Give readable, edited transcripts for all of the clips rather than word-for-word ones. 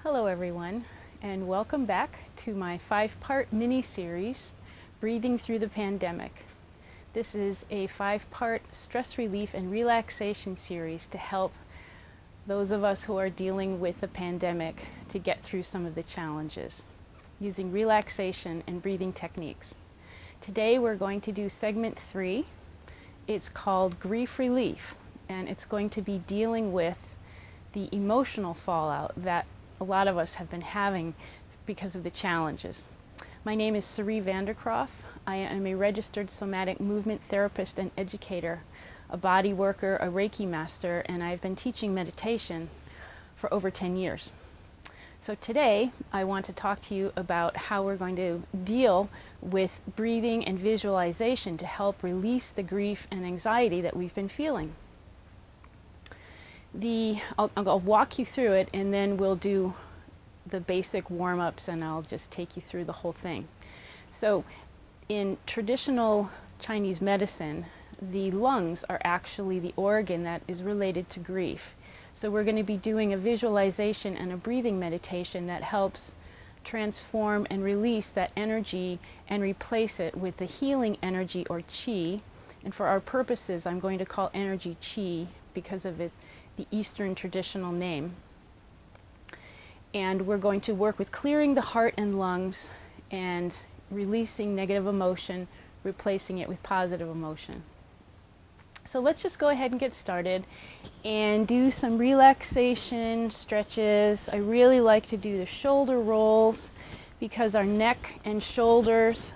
Hello everyone, and welcome back to my 5-part mini-series, Breathing Through the Pandemic. This is a 5-part stress relief and relaxation series to help those of us who are dealing with the pandemic to get through some of the challenges, using relaxation and breathing techniques. Today we're going to do segment 3. It's called Grief Relief, and it's going to be dealing with the emotional fallout that a lot of us have been having because of the challenges. My name is Sari Vanderkroff. I am a registered somatic movement therapist and educator, a body worker, a Reiki master, and I've been teaching meditation for over 10 years. So today I want to talk to you about how we're going to deal with breathing and visualization to help release the grief and anxiety that we've been feeling. I'll walk you through it, and then we'll do the basic warm-ups, and I'll just take you through the whole thing. So in traditional Chinese medicine, the lungs are actually the organ that is related to grief. So we're going to be doing a visualization and a breathing meditation that helps transform and release that energy and replace it with the healing energy, or qi. And for our purposes, I'm going to call energy qi because of the Eastern traditional name. And we're going to work with clearing the heart and lungs and releasing negative emotion, replacing it with positive emotion. So let's just go ahead and get started and do some relaxation stretches. I really like to do the shoulder rolls because our neck and shoulders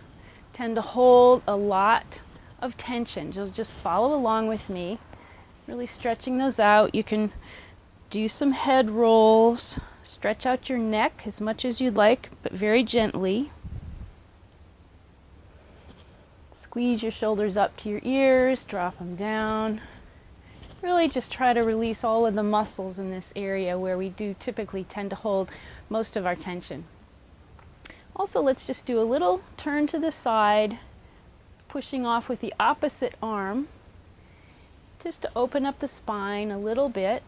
tend to hold a lot of tension. Just follow along with me. Really stretching those out. You can do some head rolls, stretch out your neck as much as you'd like, but very gently. Squeeze your shoulders up to your ears, drop them down. Really just try to release all of the muscles in this area where we do typically tend to hold most of our tension. Also, let's just do a little turn to the side, pushing off with the opposite arm, just to open up the spine a little bit.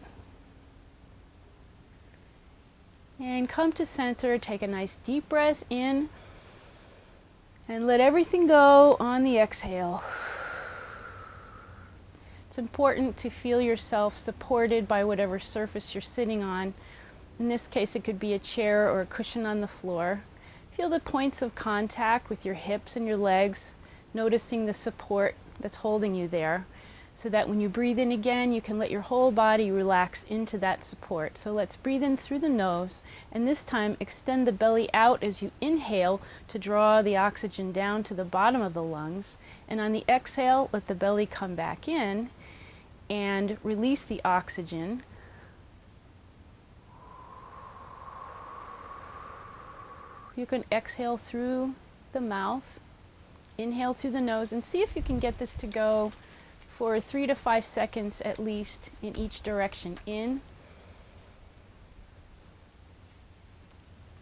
And come to center, take a nice deep breath in, and let everything go on the exhale. It's important to feel yourself supported by whatever surface you're sitting on. In this case, it could be a chair or a cushion on the floor. Feel the points of contact with your hips and your legs, noticing the support that's holding you there, so that when you breathe in again, you can let your whole body relax into that support. So let's breathe in through the nose, and this time extend the belly out as you inhale to draw the oxygen down to the bottom of the lungs. And on the exhale, let the belly come back in and release the oxygen. You can exhale through the mouth, inhale through the nose, and see if you can get this to go for 3 to 5 seconds at least in each direction. In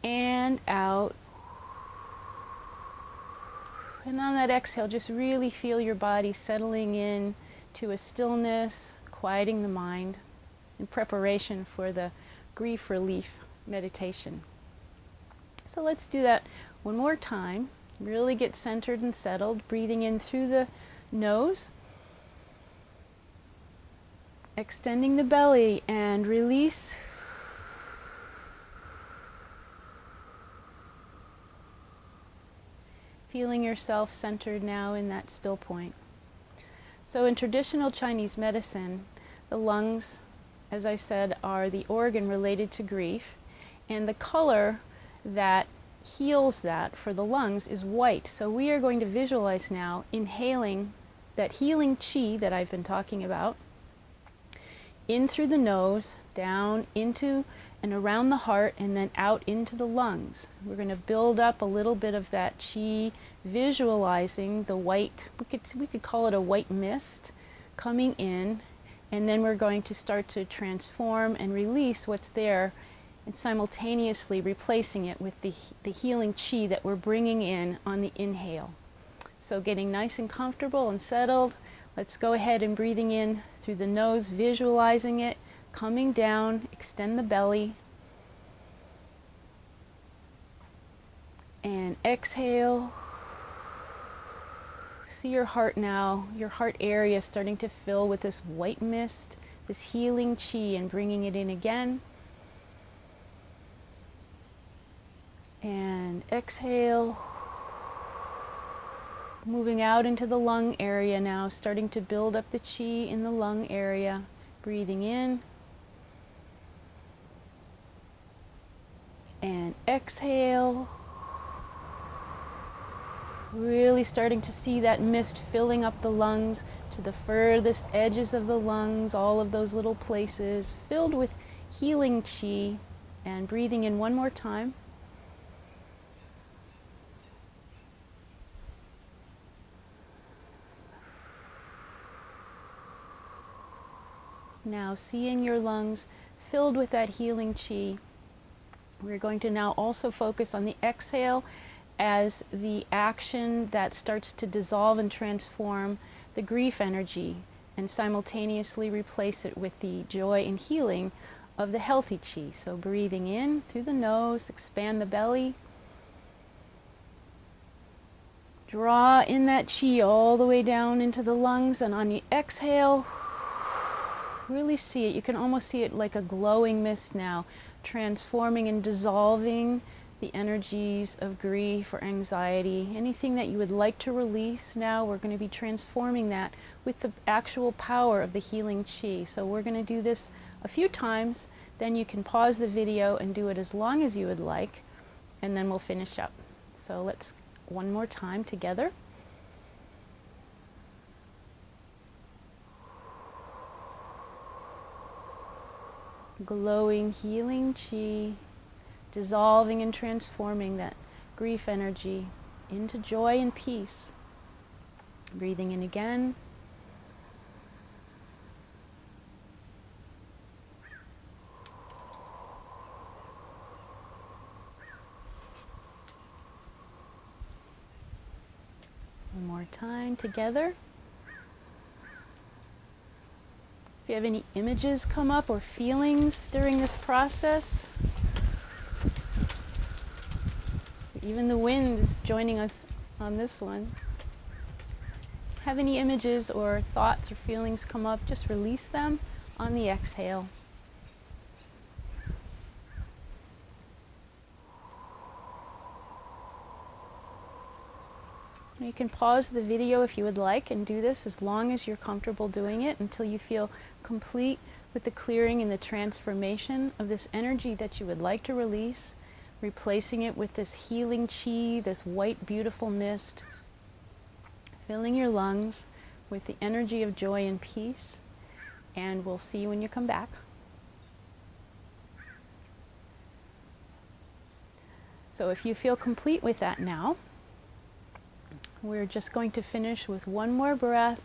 and out. And on that exhale, just really feel your body settling in to a stillness, quieting the mind in preparation for the grief relief meditation. So let's do that one more time. Really get centered and settled, breathing in through the nose, extending the belly, and release. Feeling yourself centered now in that still point. So in traditional Chinese medicine, the lungs, as I said, are the organ related to grief, and the color that heals that for the lungs is white. So we are going to visualize now inhaling that healing qi that I've been talking about, in through the nose, down into and around the heart, and then out into the lungs. We're going to build up a little bit of that qi, visualizing the white, we could call it a white mist, coming in, and then we're going to start to transform and release what's there, and simultaneously replacing it with the healing qi that we're bringing in on the inhale. So getting nice and comfortable and settled. Let's go ahead and breathing in through the nose, visualizing it, coming down, extend the belly. exhale, see your heart now, your heart area starting to fill with this white mist, this healing chi, and bringing it in again. And exhale, moving out into the lung area now, starting to build up the chi in the lung area. Breathing in. And exhale. Really starting to see that mist filling up the lungs to the furthest edges of the lungs, all of those little places filled with healing chi. And breathing in one more time. Now seeing your lungs filled with that healing chi, we're going to now also focus on the exhale as the action that starts to dissolve and transform the grief energy and simultaneously replace it with the joy and healing of the healthy chi. So breathing in through the nose, expand the belly. Draw in that chi all the way down into the lungs, and on the exhale, really see it. You can almost see it like a glowing mist now, transforming and dissolving the energies of grief or anxiety. Anything that you would like to release now, we're going to be transforming that with the actual power of the healing chi. So we're going to do this a few times, then you can pause the video and do it as long as you would like, and then we'll finish up. So let's one more time together. Glowing, healing chi, dissolving and transforming that grief energy into joy and peace. Breathing in again. One more time together. If you have any images come up or feelings during this process, even the wind is joining us on this one. Have any images or thoughts or feelings come up, just release them on the exhale. You can pause the video if you would like and do this as long as you're comfortable doing it until you feel complete with the clearing and the transformation of this energy that you would like to release, replacing it with this healing chi, this white beautiful mist, filling your lungs with the energy of joy and peace. And we'll see you when you come back. So if you feel complete with that now, we're just going to finish with one more breath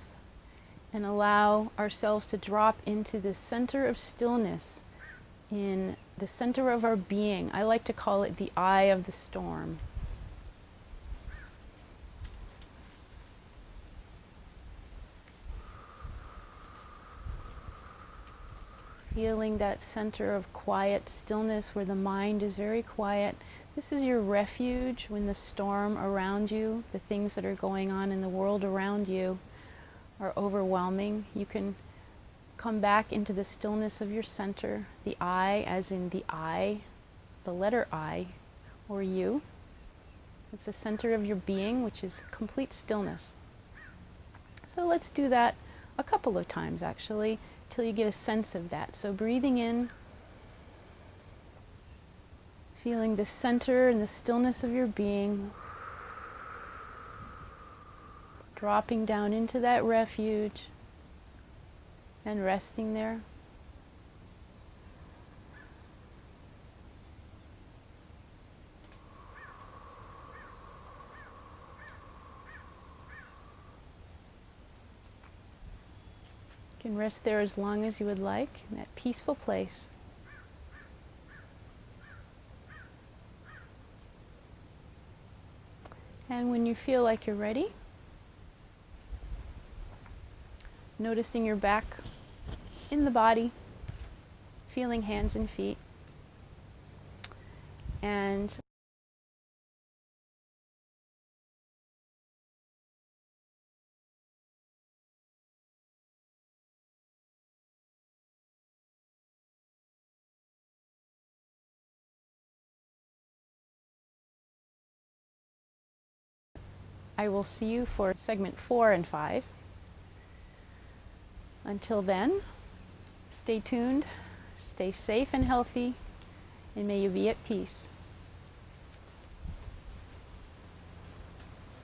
and allow ourselves to drop into the center of stillness, in the center of our being. I like to call it the eye of the storm. Feeling that center of quiet stillness where the mind is very quiet. This is your refuge when the storm around you, the things that are going on in the world around you, are overwhelming. You can come back into the stillness of your center, the I, as in the I, the letter I, or you. It's the center of your being, which is complete stillness. So let's do that a couple of times, actually, till you get a sense of that. So breathing in, feeling the center and the stillness of your being, dropping down into that refuge and resting there. You can rest there as long as you would like, in that peaceful place. And when you feel like you're ready, noticing your back in the body, feeling hands and feet, and I will see you for segment 4 and 5. Until then, stay tuned, stay safe and healthy, and may you be at peace.